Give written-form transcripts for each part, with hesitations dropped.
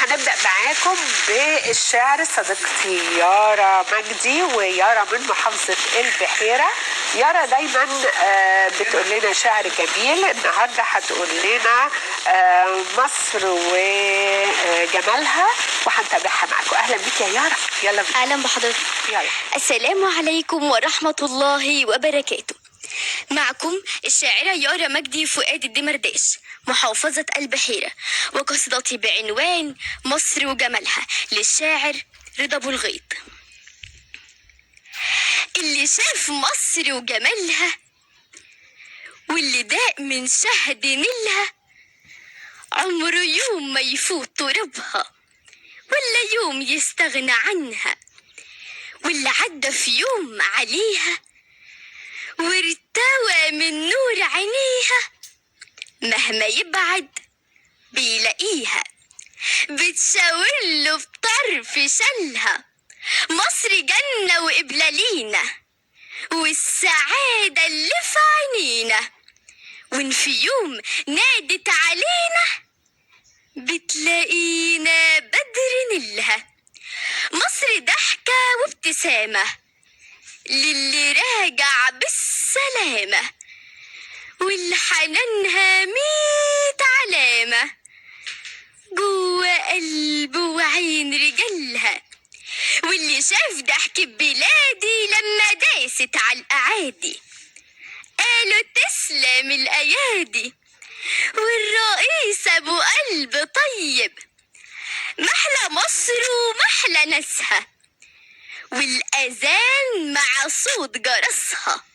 هنبدأ معاكم بالشعر صديقتي يارا مجدي، ويارا من محافظة البحيرة. يارا دايما بتقول لنا شعر جميل. النهاردة هتقول لنا مصر وجمالها، وهنتابعها معاكم. أهلا بك يا يارا، يلا بينا. أهلا بحضرتك. يلا. السلام عليكم ورحمة الله وبركاته. معكم الشاعرة يارا مجدي فؤاد الدمرداش، محافظة البحيرة، وقصيدتي بعنوان مصر وجمالها للشاعر رضا أبو الغيط. اللي شاف مصر وجمالها واللي داق من شهد نيلها، عمره يوم ما يفوت ترابها ولا يوم يستغنى عنها، واللي عدى في يوم عليها وارتوى من نور عينيها، مهما يبعد بيلاقيها بتشاور له بطرف شالها. مصر جنة وقبلة لينا، والسعادة اللي في عينينا، وإن في يوم نادت علينا بتلاقينا بدر نيلها. مصر ضحكة وابتسامة للي راجع بالسلامة، والحنانها 100 علامة جوه قلب وعين رجالها. واللي شاف ضحك بلادي لما داست على الأعادي قالوا تسلم الأيادي، والرئيس أبو قلب طيب، محلى مصر ومحلى ناسها، والأذان مع صوت جرسها،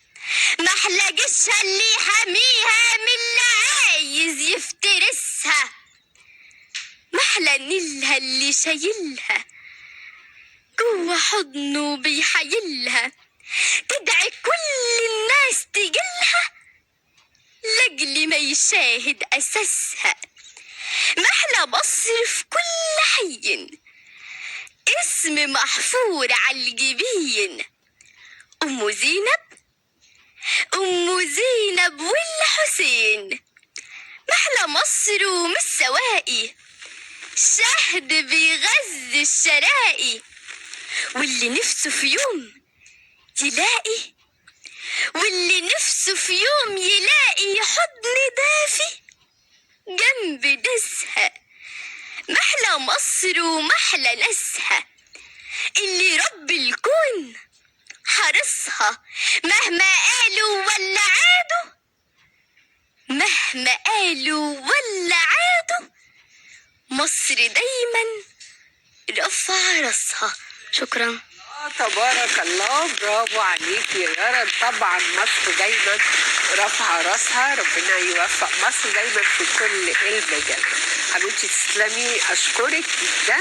محلى جيشها اللي يحميها من اللي عايز يفترسها، محلى نيلها اللي شايلها جوه حضنه بيحيلها، تدعي كل الناس تجيلها لاجل ما يشاهد أساسها. محلى مصر في كل حين اسم محفور على الجبين، أم زينب، أم زينب والحسين. محلى مصر ومش سواقي شهد بيغذي الشراقي، واللي نفسه في يوم يلاقي، واللي نفسه في يوم يلاقي حضن دافي جنب دسها. محلى مصر ومحلى ناسها اللي رب الكون حرصها، مهما قالوا ولا عادوا، مهما قالوا ولا عادوا، مصر دايما رفع راسها. شكرا. تبارك الله، برافو عليك يا يارا. طبعا مصر دايما رافعه راسها، ربنا يوفق مصر دايما في كل المجال. حبيبتي تسلمي، اشكرك جدا.